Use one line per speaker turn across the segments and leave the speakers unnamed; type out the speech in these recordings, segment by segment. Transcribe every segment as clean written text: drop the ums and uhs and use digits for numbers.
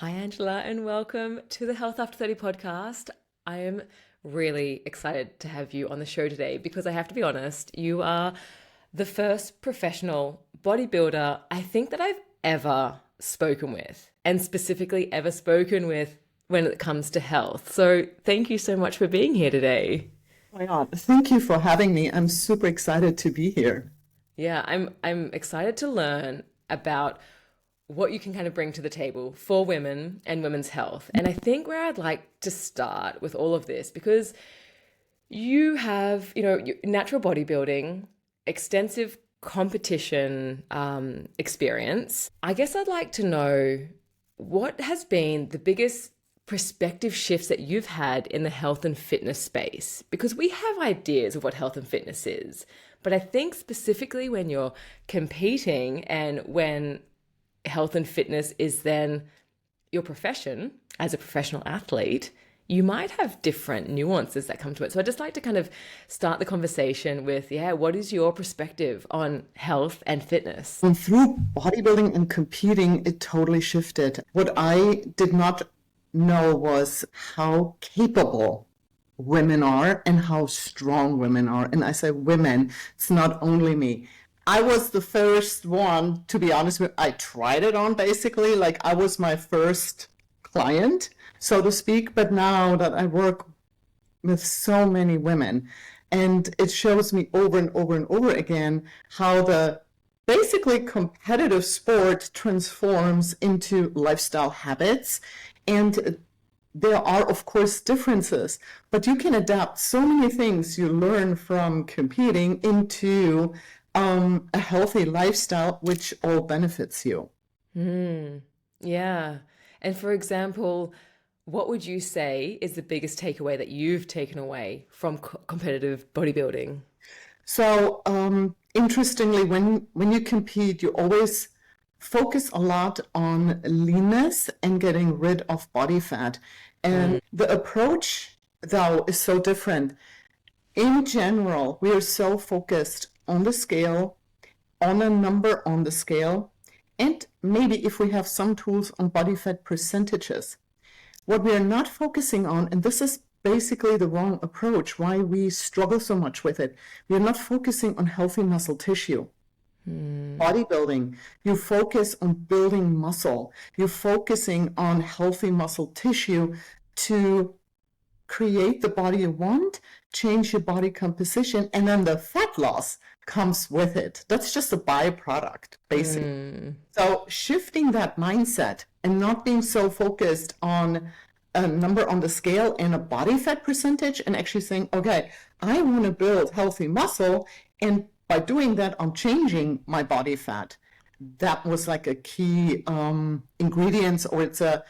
Hi, Angela, and welcome to the Health After 30 podcast. I am really excited to have you on the show today because I have to be honest, you are the first professional bodybuilder I think that I've ever spoken with, and specifically ever spoken with when it comes to health. So thank you so much for being here today.
Oh my God, thank you for having me. I'm super excited to be here.
Yeah, I'm excited to learn about what you can kind of bring to the table for women and women's health. And I think where I'd like to start with all of this, because you have, natural bodybuilding, extensive competition experience. I guess I'd like to know what has been the biggest perspective shifts that you've had in the health and fitness space, because we have ideas of what health and fitness is. But I think specifically when you're competing and when health and fitness is then your profession as a professional athlete, you might have different nuances that come to it. So I'd just like to kind of start the conversation with, what is your perspective on health and fitness?
And through bodybuilding and competing, it totally shifted. What I did not know was how capable women are and how strong women are. And I say women, it's not only me. I was the first one, to be honest with, I tried it on basically, like I was my first client, so to speak. But now that I work with so many women, and it shows me over and over and over again how the basically competitive sport transforms into lifestyle habits. And there are, of course, differences, but you can adapt so many things you learn from competing into a healthy lifestyle, which all benefits you.
Yeah. And for example, what would you say is the biggest takeaway that you've taken away from competitive bodybuilding?
So, interestingly, when you compete, you always focus a lot on leanness and getting rid of body fat. And the approach, though, is so different. In general, we are so focused on the scale, on a number on the scale, and maybe if we have some tools on body fat percentages. What we are not focusing on, and this is basically the wrong approach, why we struggle so much with it, we are not focusing on healthy muscle tissue. Bodybuilding, you focus on building muscle. You're focusing on healthy muscle tissue to create the body you want, change your body composition, and then the fat loss comes with it. That's just a byproduct, basically. So shifting that mindset and not being so focused on a number on the scale and a body fat percentage, and actually saying, okay, I want to build healthy muscle, and by doing that, I'm changing my body fat. That was like a key ingredient, or it's an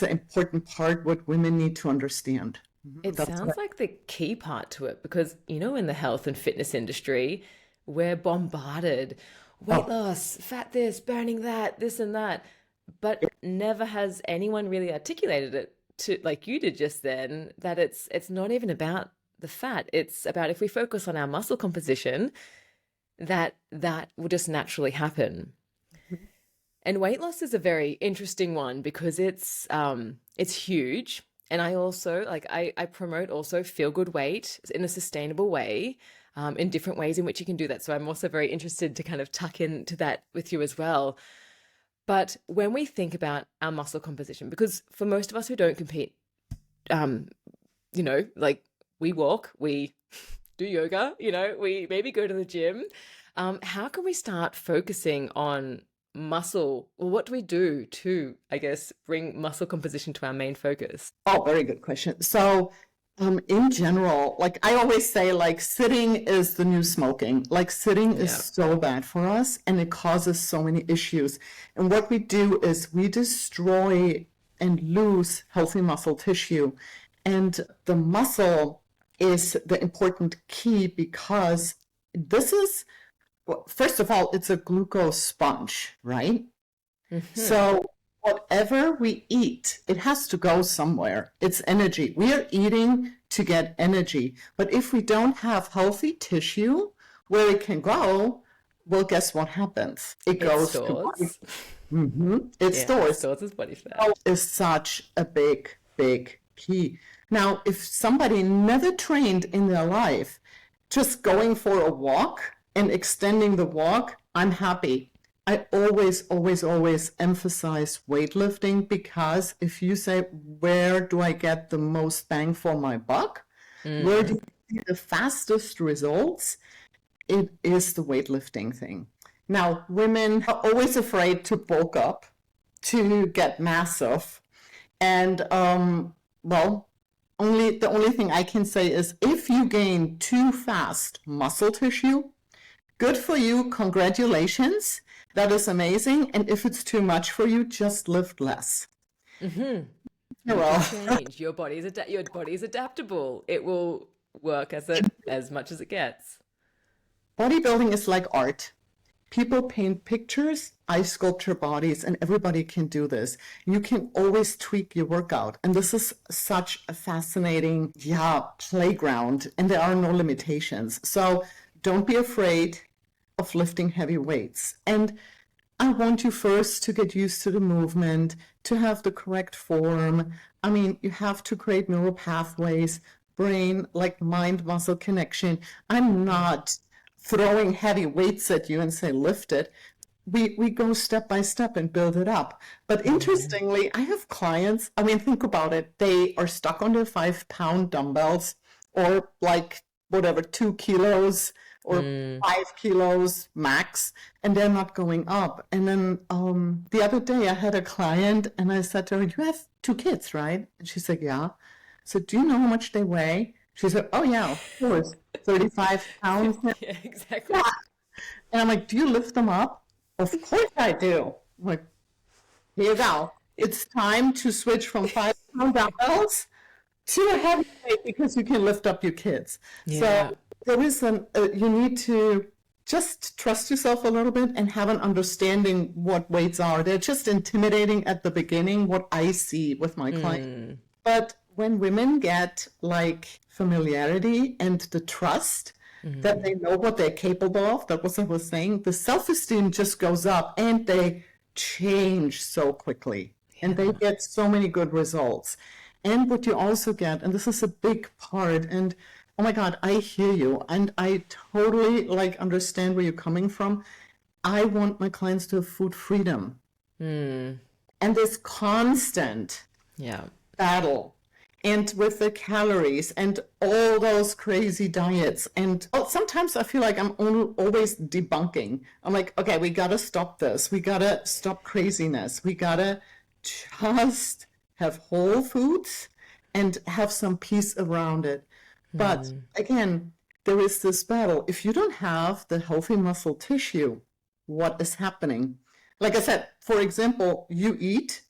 important part what women need to understand.
It sounds like the key part to it because, in the health and fitness industry, we're bombarded. Weight loss, fat this, burning that, this and that. But never has anyone really articulated it to, like you did just then, that it's not even about the fat. It's about if we focus on our muscle composition, that will just naturally happen. And weight loss is a very interesting one because it's huge. And I also I promote also feel good weight in a sustainable way, in different ways in which you can do that. So I'm also very interested to kind of tuck into that with you as well. But when we think about our muscle composition, because for most of us who don't compete, we walk, we do yoga, we maybe go to the gym. How can we start focusing on muscle? Well, what do we do to, I guess, bring muscle composition to our main focus?
Oh, very good question. So, in general, like I always say, like sitting is the new smoking. Like sitting is so bad for us and it causes so many issues. And what we do is we destroy and lose healthy muscle tissue. And the muscle is the important key because this is, well, first of all, it's a glucose sponge, right? So whatever we eat, it has to go somewhere. It's energy. We are eating to get energy. But if we don't have healthy tissue where it can go, well, guess what happens? It
It
goes to body.
stores.
It
Yeah, it
stores.
stores as body
Health
fat.
is such a big, big key. Now, if somebody never trained in their life, just going for a walk and extending the walk, I'm happy. I always, always, always emphasize weightlifting, because if you say, where do I get the most bang for my buck? Where do you see the fastest results? It is the weightlifting thing. Now, women are always afraid to bulk up, to get massive. And well, the only thing I can say is, if you gain too fast muscle tissue, good for you, congratulations. That is amazing. And if it's too much for you, just lift less.
You can
Well,
change. Your body's adaptable. It will work as much as it gets.
bodybuilding is like art. People paint pictures, I sculpt your bodies, and everybody can do this. You can always tweak your workout. And this is such a fascinating, playground, and there are no limitations. So don't be afraid of lifting heavy weights. And I want you first to get used to the movement, to have the correct form. I mean, you have to create neural pathways, brain, like mind muscle connection. I'm not throwing heavy weights at you and say, lift it. We go step by step and build it up. But interestingly, I have clients, I mean, think about it. They are stuck on their 5-pound dumbbells, or like whatever, 2 kilos or 5 kilos max, and they're not going up. And then the other day I had a client and I said to her, you have 2 kids, right? And she said, yeah. So do you know how much they weigh? She said, oh yeah, of course, 35 pounds.
Yeah, exactly.
And I'm like, do you lift them up? Of course I do. I'm like, here you go. It's time to switch from 5-pound dumbbells to a heavy weight, because you can lift up your kids.
Yeah.
So there is you need to just trust yourself a little bit and have an understanding what weights are. They're just intimidating at the beginning, what I see with my clients. But when women get like familiarity and the trust that they know what they're capable of, that was what I was saying, the self-esteem just goes up and they change so quickly and they get so many good results. And what you also get, and this is a big part, and oh my God, I hear you and I totally like understand where you're coming from. I want my clients to have food freedom. And this constant
Yeah.
battle, and with the calories and all those crazy diets. And sometimes I feel like I'm always debunking. I'm like, okay, we got to stop this. We got to stop craziness. We got to just have whole foods and have some peace around it. But again, there is this battle. If you don't have the healthy muscle tissue, what is happening? Like I said, for example, you eat,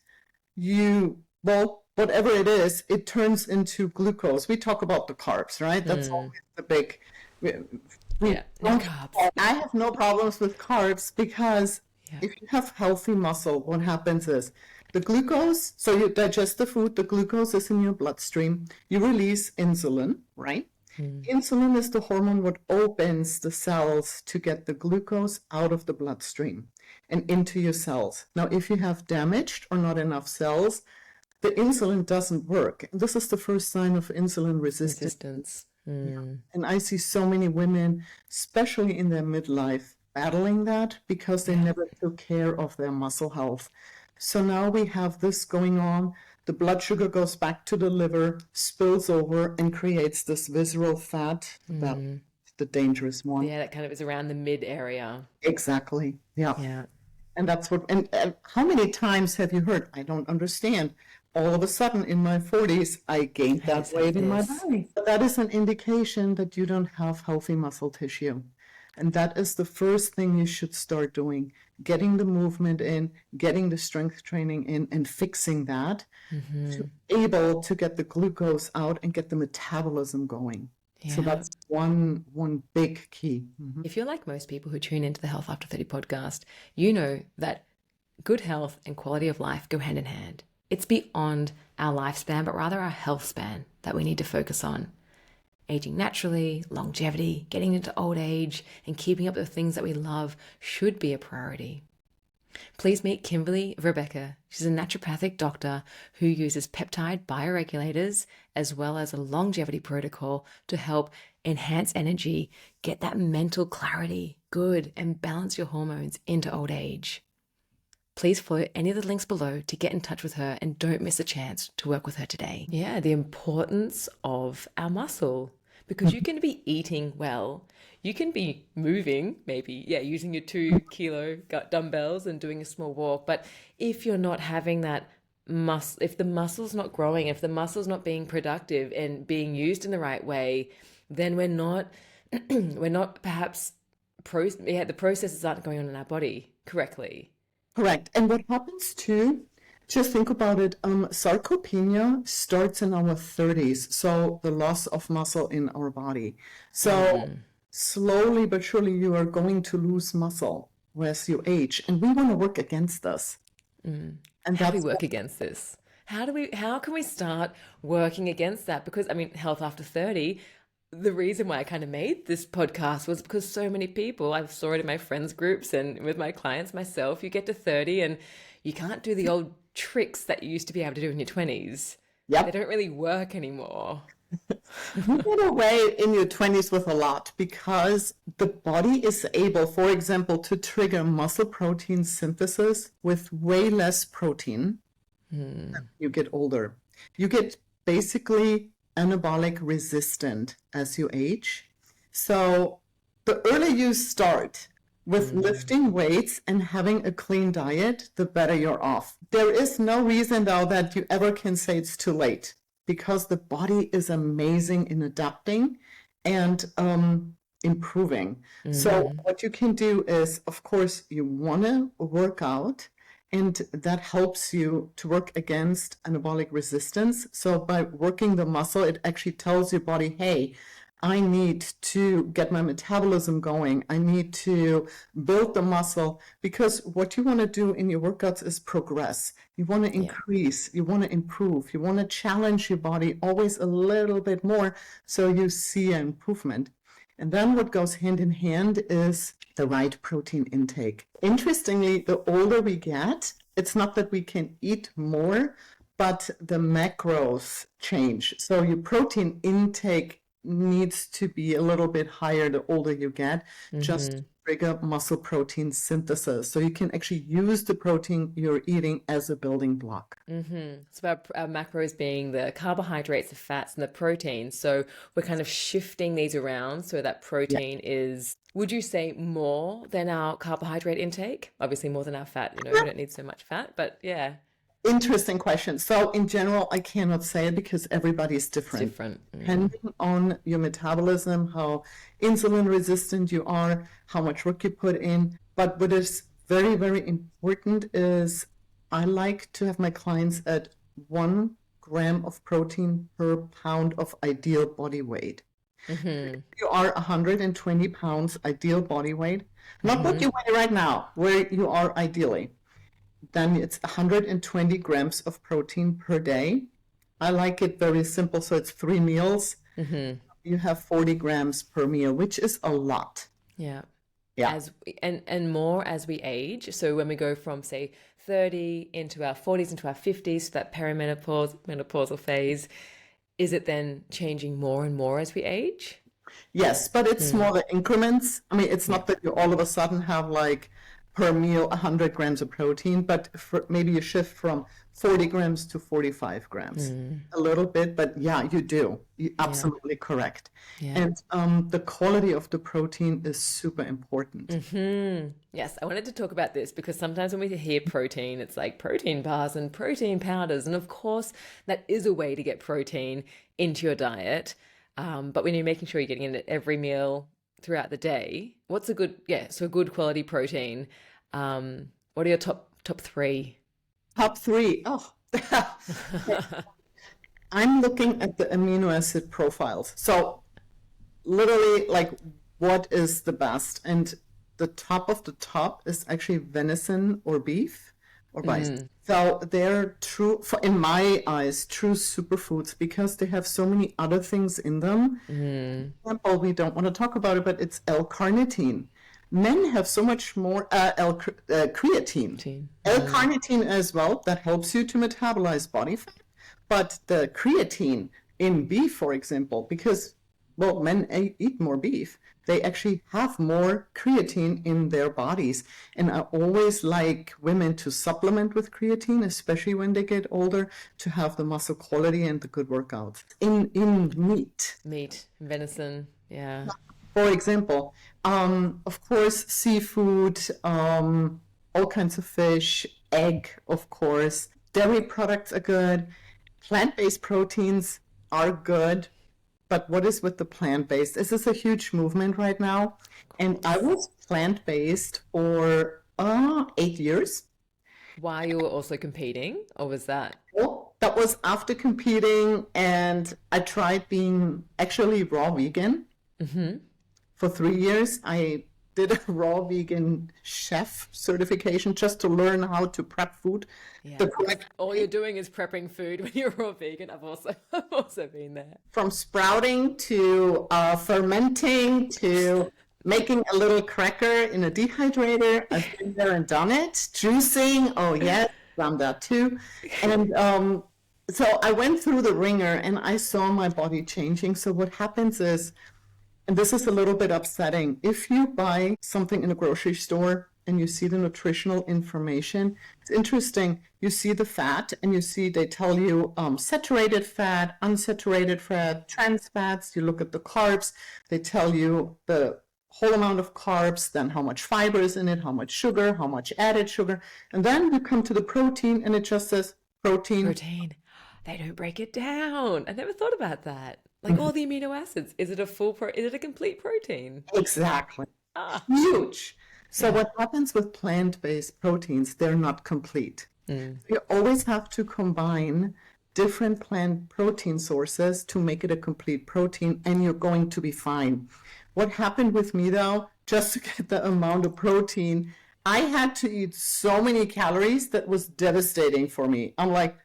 well, whatever it is, it turns into glucose. We talk about the carbs, right? That's always the big.
Yeah. No carbs.
I have no problems with carbs, because if you have healthy muscle, what happens is the glucose, so you digest the food, the glucose is in your bloodstream, you release insulin, right? Insulin is the hormone what opens the cells to get the glucose out of the bloodstream and into your cells. Now, if you have damaged or not enough cells, the insulin doesn't work. And this is the first sign of insulin resistance. And I see so many women, especially in their midlife, battling that because they never took care of their muscle health. So now we have this going on. The blood sugar goes back to the liver, spills over, and creates this visceral fat, the dangerous one.
Yeah, that kind of is around the mid area.
Exactly. Yeah.
Yeah.
And that's what, and how many times have you heard, I don't understand. All of a sudden in my 40s, I gained that weight in my body. But that is an indication that you don't have healthy muscle tissue. And that is the first thing you should start doing, getting the movement in, getting the strength training in, and fixing that to be able to get the glucose out and get the metabolism going. So that's one big key.
If you're like most people who tune into the Health After 30 podcast, you know that good health and quality of life go hand in hand. It's beyond our lifespan, but rather our health span that we need to focus on. aging naturally, longevity, getting into old age, and keeping up with the things that we love should be a priority. Please meet Kimberly Rebecca. She's a naturopathic doctor who uses peptide bioregulators as well as a longevity protocol to help enhance energy, get that mental clarity, good, and balance your hormones into old age. Please follow any of the links below to get in touch with her and don't miss a chance to work with her today. Yeah, the importance of our muscle, because you can be eating well, you can be moving, maybe, yeah, using your 2 kilo dumbbells and doing a small walk. But if you're not having that muscle, if the muscle's not growing, if the muscle's not being productive and being used in the right way, then we're not, we're not perhaps, the processes aren't going on in our body correctly.
Correct. And what happens too, just think about it, sarcopenia starts in our 30s, so the loss of muscle in our body. So slowly but surely you are going to lose muscle as you age, and we want to work against this. And
How do we work against this? How can we start working against that? Because I mean, health after 30, the reason why I kind of made this podcast was because so many people, I saw it in my friends groups and with my clients, myself, you get to 30 and you can't do the old tricks that you used to be able to do in your 20s.
Yep.
They don't really work anymore.
You get away in your 20s with a lot because the body is able, for example, to trigger muscle protein synthesis with way less protein as you get older. You get basically anabolic resistant as you age. So the earlier you start with lifting weights and having a clean diet, the better you're off. There is no reason though that you ever can say it's too late because the body is amazing in adapting and improving. So what you can do is, of course, you want to work out, and that helps you to work against anabolic resistance. So by working the muscle, it actually tells your body, hey, I need to get my metabolism going. I need to build the muscle, because what you want to do in your workouts is progress. You want to increase, you want to improve, you want to challenge your body always a little bit more so you see an improvement. And then what goes hand in hand is the right protein intake. Interestingly, the older we get, it's not that we can eat more, but the macros change. So your protein intake needs to be a little bit higher the older you get, just to trigger muscle protein synthesis. So you can actually use the protein you're eating as a building block.
So our macros being the carbohydrates, the fats, and the protein. So we're kind of shifting these around so that protein is, would you say, more than our carbohydrate intake? Obviously more than our fat, we don't need so much fat, but yeah.
Interesting question. So in general, I cannot say it because everybody's different. Depending on your metabolism, how insulin resistant you are, how much work you put in. But what is very, very important is I like to have my clients at 1 gram of protein per pound of ideal body weight. If you are 120 pounds ideal body weight, not what you weigh right now, where you are ideally, then it's 120 grams of protein per day. I like it very simple, so it's 3 meals. You have 40 grams per meal, which is a lot.
Yeah.
Yeah.
And more as we age. So when we go from, say, 30 into our 40s, into our 50s, so that menopausal phase, is it then changing more and more as we age?
Yes, but it's smaller increments. I mean, it's not that you all of a sudden have like per meal 100 grams of protein, but maybe you shift from 40 grams to 45 grams. A little bit, but yeah, you do. You're absolutely correct. And the quality of the protein is super important.
Yes, I wanted to talk about this because sometimes when we hear protein, it's like protein bars and protein powders. And of course, that is a way to get protein into your diet. But when you're making sure you're getting it at every meal throughout the day, what's a good quality protein? What are your top 3?
Top 3. Oh, I'm looking at the amino acid profiles. So literally, like, what is the best? And the top of the top is actually venison or beef or vice. So they're true, in my eyes, true superfoods because they have so many other things in them. For example, we don't want to talk about it, but it's L-carnitine. Men have so much more creatine. L-carnitine as well, that helps you to metabolize body fat. But the creatine in beef, for example, because, well, men eat more beef, they actually have more creatine in their bodies. And I always like women to supplement with creatine, especially when they get older, to have the muscle quality and the good workouts. In meat.
Meat, venison, yeah.
For example, of course, seafood, all kinds of fish, egg, of course. Dairy products are good. Plant-based proteins are good. But what is with the plant-based? This is a huge movement right now. And I was plant-based for 8 years.
While you were also competing, or was that?
Well, that was after competing, and I tried being actually raw vegan. For 3 years. I did a raw vegan chef certification just to learn how to prep food.
Yeah, all you're doing is prepping food when you're raw vegan. I've also been there.
From sprouting to fermenting to making a little cracker in a dehydrator. I've been there and done it. Juicing, oh yes, done that too. And so I went through the ringer and I saw my body changing. So what happens is, and this is a little bit upsetting, if you buy something in a grocery store and you see the nutritional information, it's interesting. You see the fat and you see they tell you saturated fat, unsaturated fat, trans fats. You look at the carbs. They tell you the whole amount of carbs, then how much fiber is in it, how much sugar, how much added sugar. And then you come to the protein and it just says protein.
Protein. They don't break it down. I never thought about that. Like all the amino acids. Is it a complete protein?
Exactly. Huge. So what happens with plant-based proteins, they're not complete. You always have to combine different plant protein sources to make it a complete protein, and you're going to be fine. What happened with me though, just to get the amount of protein, I had to eat so many calories that was devastating for me. I'm like,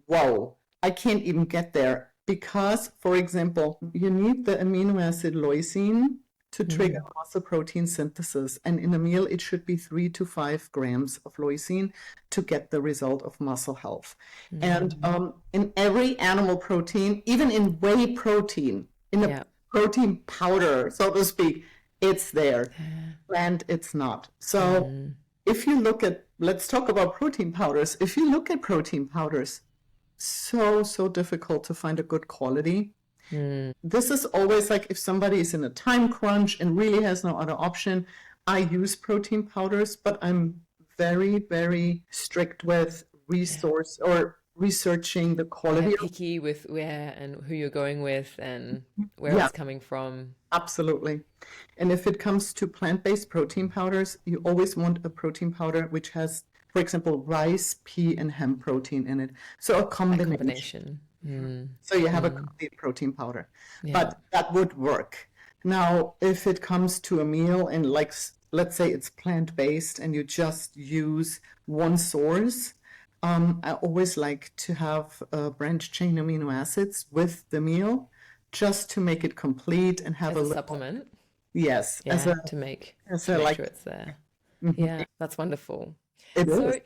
whoa, I can't even get there. Because, for example, you need the amino acid leucine to trigger muscle protein synthesis. And in a meal, it should be 3 to 5 grams of leucine to get the result of muscle health. And in every animal protein, even in whey protein, in a protein powder, so to speak, it's there. And it's not. So if you look at, let's talk about protein powders. If you look at protein powders, so difficult to find a good quality. This is always like if somebody is in a time crunch and really has no other option, I use protein powders, but I'm very, very strict with researching the quality.
Picky with where and who you're going with and where it's coming from.
Absolutely. And if it comes to plant-based protein powders, you always want a protein powder which has, for example, rice, pea, and hemp protein in it. So a combination. So you have a complete protein powder. But that would work. Now, if it comes to a meal and like, let's say it's plant-based and you just use one source, I always like to have branched chain amino acids with the meal just to make it complete and have
a supplement.
Yes.
Yeah, to make sure it's there. Yeah, that's wonderful.
It is.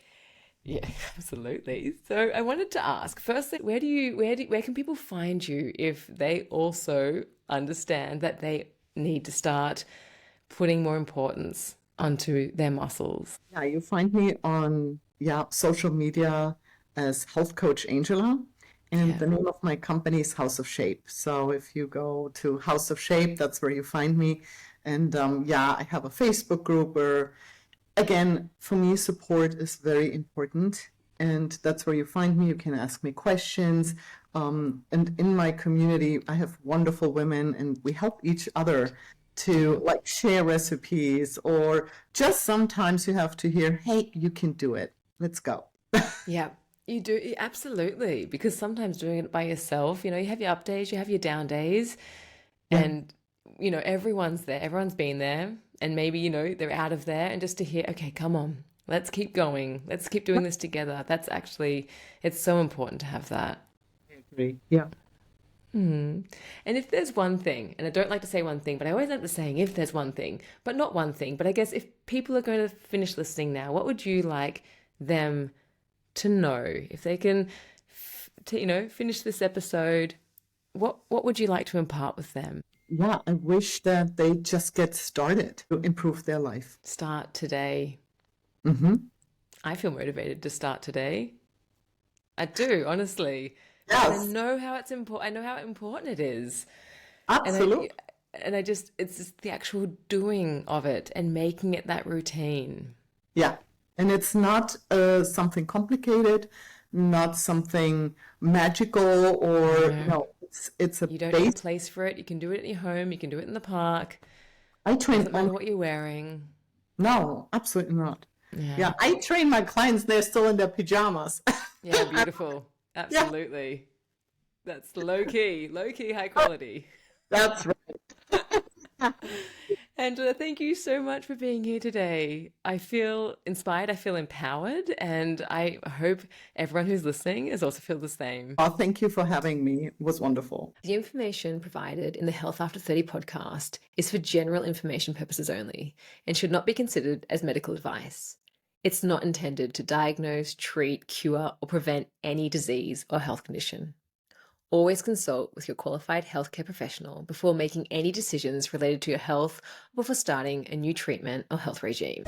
Yeah, absolutely. So I wanted to ask, firstly, where can people find you if they also understand that they need to start putting more importance onto their muscles?
Yeah, you find me on social media as Health Coach Angela. And the name of my company is House of Shape. So if you go to House of Shape, that's where you find me. And I have a Facebook group where, again, for me, support is very important. And that's where you find me. You can ask me questions. And in my community, I have wonderful women and we help each other to like share recipes, or just sometimes you have to hear, hey, you can do it. Let's go.
Yeah. You do, absolutely, because sometimes doing it by yourself, you have your up days, you have your down days, and, everyone's there, everyone's been there, and maybe, they're out of there, and just to hear, okay, come on, Let's keep going. Let's keep doing this together. That's actually, it's so important to have that.
I agree. Yeah.
And if there's one thing, and I don't like to say one thing, but I always like the saying, if there's one thing, but not one thing. But I guess if people are going to finish listening now, what would you like them to know? If they can, finish this episode, what would you like to impart with them?
Yeah, I wish that they just get started to improve their life.
Start today.
Mm-hmm.
I feel motivated to start today. I do, honestly. Because I
Yes,
know how it's important. I know how important it is. And
absolutely.
it's just the actual doing of it and making it that routine.
Yeah. And it's not something complicated, not something magical, or
No,
no, it's a
you don't need a
base.
place for it. You can do it at your home. You can do it in the park.
I train
Doesn't
on,
matter what you're wearing.
no, absolutely not.
Yeah.
Yeah, I train my clients, they're still in their pajamas.
Yeah, beautiful.
Yeah,
Absolutely. That's low key high quality.
that's right.
Angela, thank you so much for being here today. I feel inspired, I feel empowered, and I hope everyone who's listening is also feel the same.
Oh, thank you for having me. It was wonderful.
The information provided in the Health After 30 podcast is for general information purposes only and should not be considered as medical advice. It's not intended to diagnose, treat, cure, or prevent any disease or health condition. Always consult with your qualified healthcare professional before making any decisions related to your health or before starting a new treatment or health regime.